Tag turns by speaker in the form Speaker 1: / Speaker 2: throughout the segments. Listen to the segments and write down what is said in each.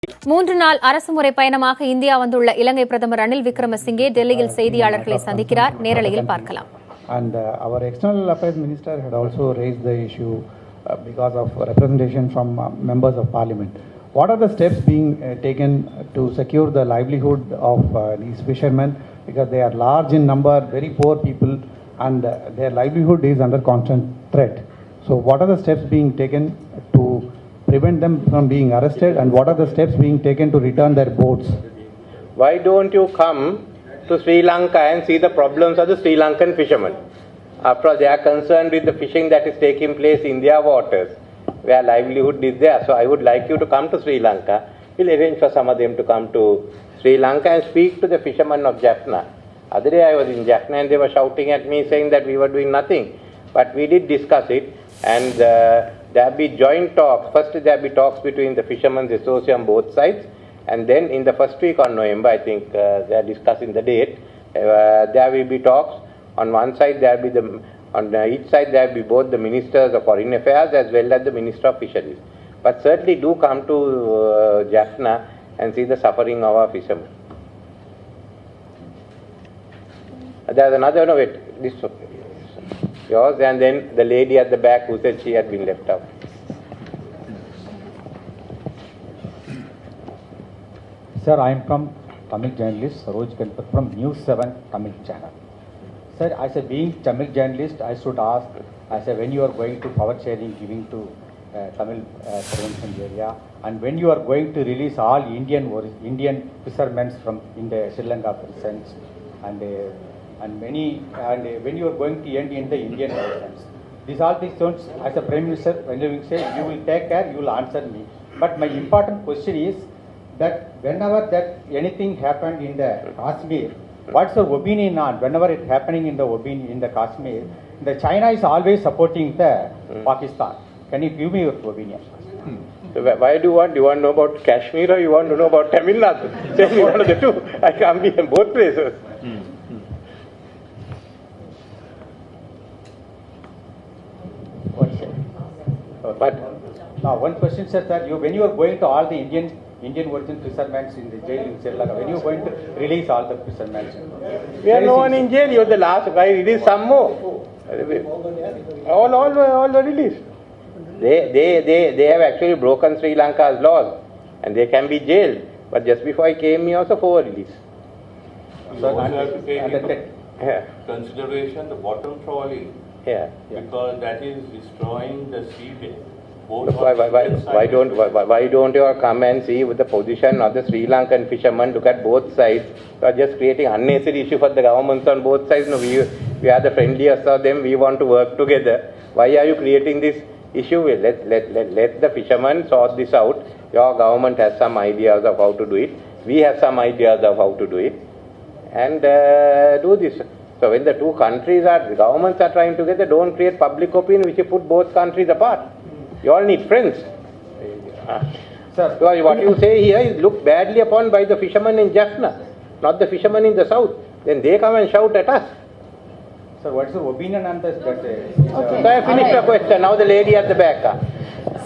Speaker 1: 3 நாள் அரசுமுறை பயணமாக இந்தியா வந்துள்ள இலங்கை பிரதமர் ரணில் விக்ரமசிங்கே டெல்லியில் செய்தியாளர்களை சந்திக்கிறார். நேரலையில் பார்க்கலாம்.
Speaker 2: And our external affairs minister had also raised the issue because of representation from members of parliament. What are the steps being taken to secure the livelihood of these fishermen, because they are large in number, very poor people, and their livelihood is under constant threat. So what are the steps being taken to prevent them from being arrested, and what are the steps being taken to return their boats?
Speaker 3: Why don't you come to Sri Lanka and see the problems of the Sri Lankan fishermen? After all, they are concerned with the fishing that is taking place in their waters, where livelihood is there. So I would like you to come to Sri Lanka. We'll arrange for some of them to come to Sri Lanka and speak to the fishermen of Jaffna. Other day I was in Jaffna and they were shouting at me saying that we were doing nothing. But we did discuss it, and there will be joint talks. First there will be talks between the Fishermen's Association on both sides, and then in the first week of November, I think they are discussing the date, there will be talks. On one side there will be on each side there will be both the Ministers of Foreign Affairs as well as the Minister of Fisheries. But certainly do come to Jaffna and see the suffering of our fishermen. There's another, no wait, this yours, and then the lady at the back who said she had been left out.
Speaker 4: Sir, I am from Tamil journalist Saroj Ganpat from News 7 Tamil channel. Sir, as a being Tamil journalist, I should ask, as a when you are going to power sharing giving to Tamil provincial area, and when you are going to release all Indian fishermen from in the Sri Lanka prisons, and when you are going to end in the Indian prisons. These all these things, as a Prime Minister, when you say you will take care, you will answer me. But my important question is that whenever that anything happened in the Kashmir, what's your opinion on whenever it happening in the Kashmir? The China is always supporting the Pakistan. Can you give me your opinion?
Speaker 3: So why do you want? Do you want to know about Kashmir or you want to know about Tamil Nadu? Tell me one of the two. I can't be in both places.
Speaker 4: But now one question, sir, that when you are going to all the Indian origin fishermen in the jail in Sri Lanka, when you are going to release all the fishermen?
Speaker 3: We are no one in jail. You are the last guy. Release some more. All the released. They have actually broken Sri Lanka's laws, and they can be jailed. But just before I came, he also for release.
Speaker 5: So you have to take into consideration the bottom trawling.
Speaker 3: Yeah.
Speaker 5: Because that is destroying the seabed.
Speaker 3: Why don't you come and see with the position of the Sri Lankan fishermen? Look at both sides. You are just creating unnecessary issue for the governments on both sides. No, we are the friendliest of them. We want to work together. Why are you creating this issue? Let the fishermen sort this out. Your government has some ideas of how to do it. We have some ideas of how to do it, and do this. So when the two countries the governments are trying together, don't create public opinion which you put both countries apart. You all need friends. Sir, what you say here is looked badly upon by the fishermen in Jaffna, not the fishermen in the south. Then they come and shout at us.
Speaker 4: Sir, what is your opinion on this?
Speaker 3: So I finished the question. Now the lady at the back.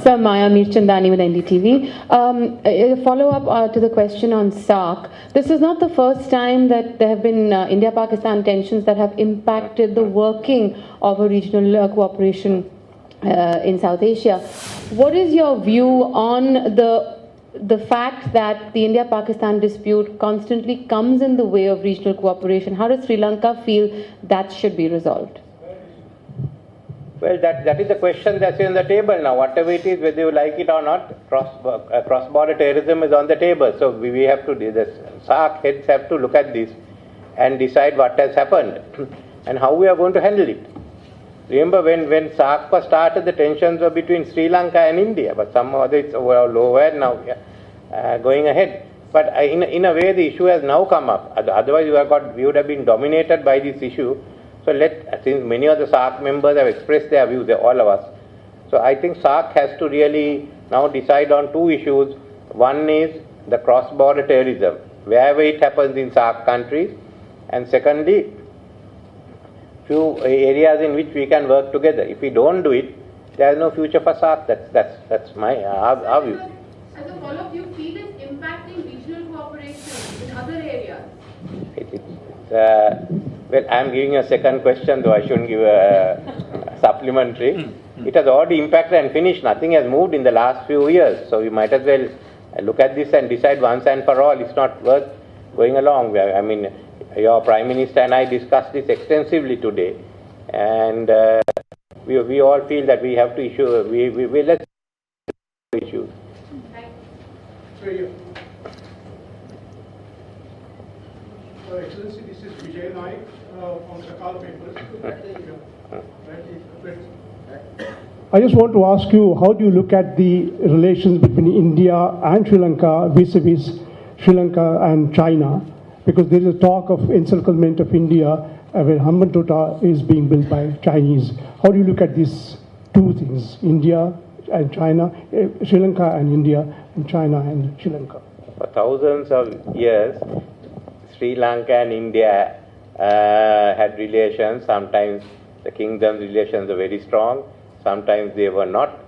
Speaker 6: Sir, Maya Mirchandani with NDTV. A follow-up to the question on SARC. This is not the first time that there have been India-Pakistan tensions that have impacted the working of a regional cooperation in South Asia. What is your view on the fact that the India-Pakistan dispute constantly comes in the way of regional cooperation? How does Sri Lanka feel that should be resolved?
Speaker 3: Well, that is the question that's on the table now. Whatever it is, whether you like it or not, cross-border terrorism is on the table. So we have to, the SARC heads have to look at this and decide what has happened and how we are going to handle it. Remember when SARC was started, the tensions were between Sri Lanka and India, but somehow it's lower now, going ahead. But in a way, the issue has now come up. Otherwise, we would have been dominated by this issue. So since many of the SARC members have expressed their views, all of us. So I think SARC has to really now decide on two issues. One is the cross-border terrorism, wherever it happens in SARC countries. And secondly, few areas in which we can work together. If we don't do it, there is no future for SARC. That's our view.
Speaker 7: As a follow-up, you feel it's
Speaker 3: Well, I am giving a second question, though I shouldn't give a supplementary. It has already impacted and finished. Nothing has moved in the last few years. So we might as well look at this and decide once and for all. It's not worth going along. I mean, your Prime Minister and I discussed this extensively today. And we all feel that we have to issue, let's issue.
Speaker 7: Your Excellency, this is Vijay Naik from Sakal Papers. I just want to ask you, how do you look at the relations between India and Sri Lanka vis-a-vis Sri Lanka and China? Because there is a talk of encirclement of India where Hambantota is being built by Chinese. How do you look at these two things, India and China, Sri Lanka and India, and China and Sri Lanka?
Speaker 3: For thousands of years, Sri Lanka and India had relations. Sometimes the kingdom's relations were very strong. Sometimes they were not.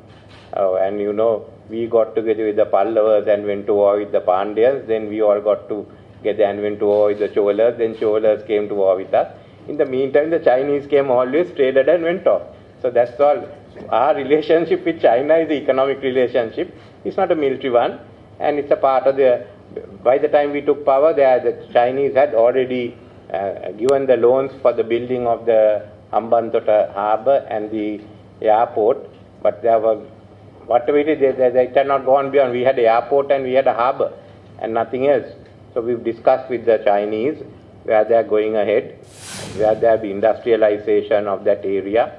Speaker 3: And you know, we got together with the Pallavas and went to war with the Pandyas. Then we all got together and went to war with the Cholas. Then Cholas came to war with us. In the meantime, the Chinese came, always traded and went off. So that's all. Our relationship with China is the economic relationship. It's not a military one. And it's a part of the... By the time we took power, the Chinese had already given the loans for the building of the Hambantota harbour and the airport. But there were, whatever it is, they had not gone beyond. We had the airport and we had a harbour and nothing else. So we've discussed with the Chinese where they are going ahead, where they have industrialization of that area.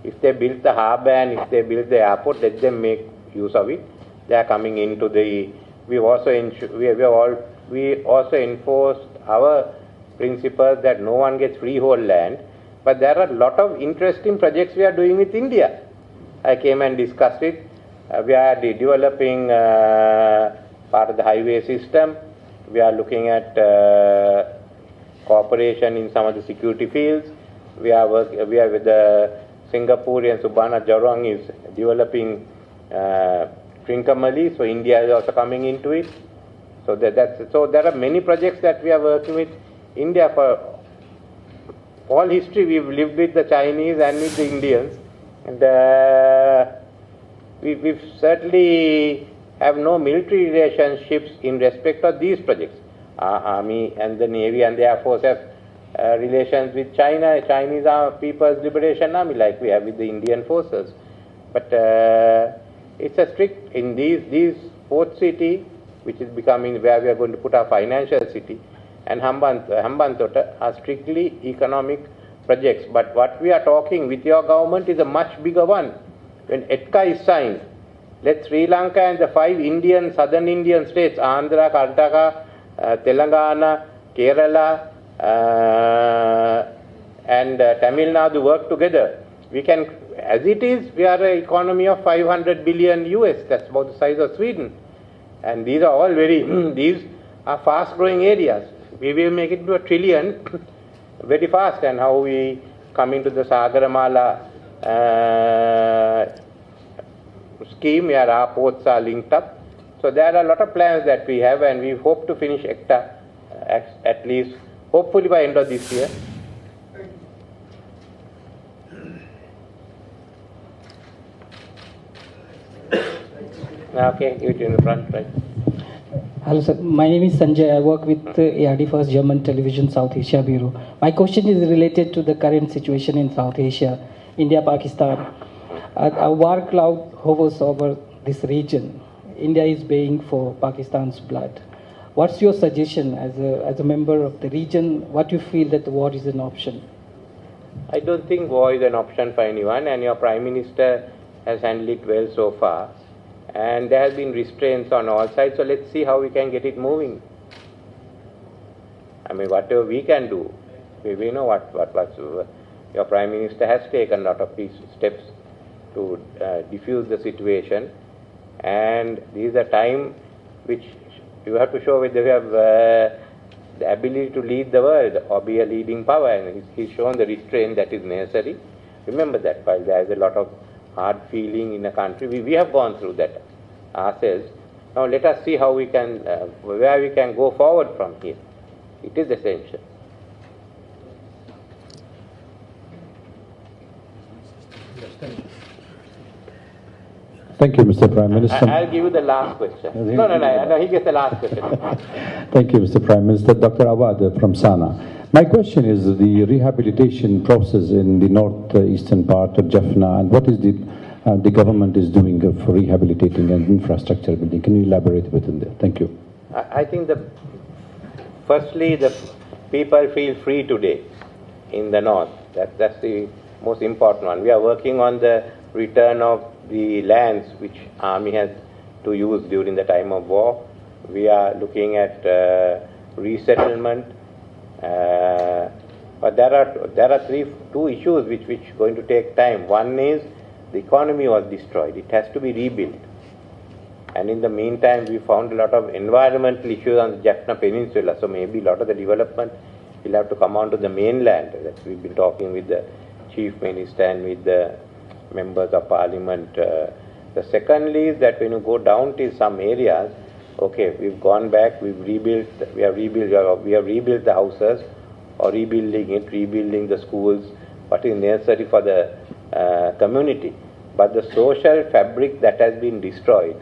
Speaker 3: If they build the harbour and if they build the airport, let them make use of it. They are coming into the. We also enforced our principles that no one gets freehold land. But there are a lot of interesting projects we are doing with India. I came and discussed it. We are developing part of the highway system. We are looking at cooperation in some of the security fields. We are with the Singaporean Subhana Jarong is developing Trincomalee, so India is also coming into it. So there are many projects that we are working with India. For all history, we've lived with the Chinese and with the Indians, and we've certainly have no military relationships in respect of these projects. Our Army and the Navy and the Air Force have relations with China, Chinese People's Liberation Army, like we have with the Indian forces. But it's a strict, in these port city, which is becoming where we are going to put our financial city, and Hambantota are strictly economic projects. But what we are talking with your government is a much bigger one. When ETCA is signed, let Sri Lanka and the 5 southern Indian states, Andhra, Karnataka, Telangana, Kerala, and Tamil Nadu work together. We can, as it is, we are an economy of 500 billion US. That's about the size of Sweden. And these are all these are fast growing areas. We will make it to $1 trillion very fast. And how we come into the Sagaramala scheme where our ports are linked up. So there are a lot of plans that we have, and we hope to finish ECTA at least, hopefully by end of this year. Okay, give it in the front, right.
Speaker 8: Hello sir, my name is Sanjay. I work with ARD First German Television South Asia Bureau. My question is related to the current situation in South Asia, India, Pakistan. A war cloud hovers over this region. India is baying for Pakistan's blood. What's your suggestion as a member of the region? What you feel that the war is an option?
Speaker 3: I don't think war is an option for anyone, and your Prime Minister has handled it well so far. And there has been restraints on all sides, so let's see how we can get it moving. I mean, whatever we can do, we know what your Prime Minister has taken a lot of these steps to diffuse the situation. And this is a time which you have to show whether you have the ability to lead the world or be a leading power. And he's shown the restraint that is necessary. Remember that while there is a lot of hard feeling in a country, we have gone through that ourselves. Now let us see how we can, where we can go forward from here. It is essential.
Speaker 9: Thank you, Mr. Prime Minister.
Speaker 3: I'll give you the last question. No, he gets the last question.
Speaker 9: Thank you, Mr. Prime Minister. Dr. Awad from Sana. My question is the rehabilitation process in the northeastern part of Jaffna, and what is the government is doing for rehabilitating and infrastructure building. Can you elaborate a bit on that? Thank you.
Speaker 3: I think firstly, the people feel free today in the north. That's the most important one. We are working on the return of the lands which army had to use during the time of war. We are looking at resettlement. But there are two issues which are going to take time. One is the economy was destroyed. It has to be rebuilt. And in the meantime, we found a lot of environmental issues on the Jaffna Peninsula. So maybe a lot of the development will have to come onto the mainland. We've been talking with the Chief Minister and with the members of Parliament. The secondly is that when you go down to some areas, okay, we've gone back, we have rebuilt the houses, or rebuilding the schools, what is necessary for the community. But the social fabric that has been destroyed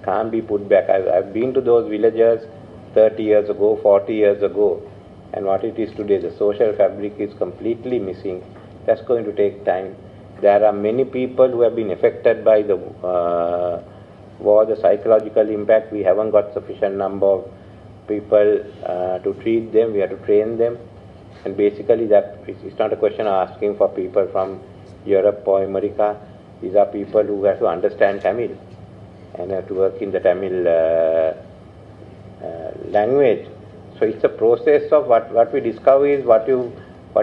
Speaker 3: can't be put back. I've been to those villages 30 years ago, 40 years ago, and what it is today, the social fabric is completely missing. That's going to take time. There are many people who have been affected by the war, the psychological impact. We haven't got sufficient number of people to treat them. We have to train them. And basically, it's not a question of asking for people from Europe or America. These are people who have to understand Tamil and have to work in the Tamil language. So it's a process of what we discover is what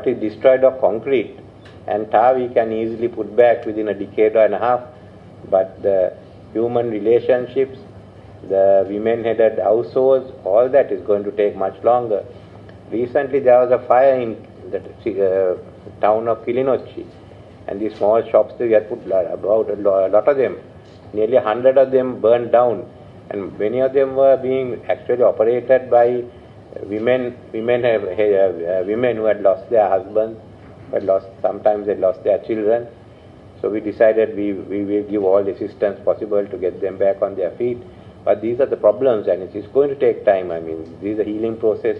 Speaker 3: is destroyed of concrete and tar we can easily put back within a decade and a half. But the human relationships, the women-headed households, all that is going to take much longer. Recently there was a fire in the town of Kilinochchi, and these small shops we had put about a lot of them, nearly 100 of them burned down, and many of them were being actually operated by women who had lost their husbands, sometimes they lost their children. So we decided we will give all the assistance possible to get them back on their feet. But these are the problems, and it's going to take time. I mean, this is a healing process.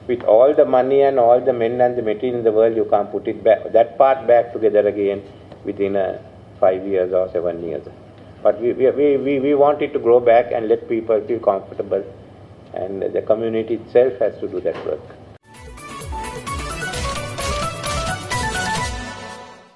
Speaker 3: With all the money and all the men and the material in the world, you can't put it back, that part back together again within 5 years or 7 years. But we want it to grow back and let people feel comfortable, and the community itself has to do that work.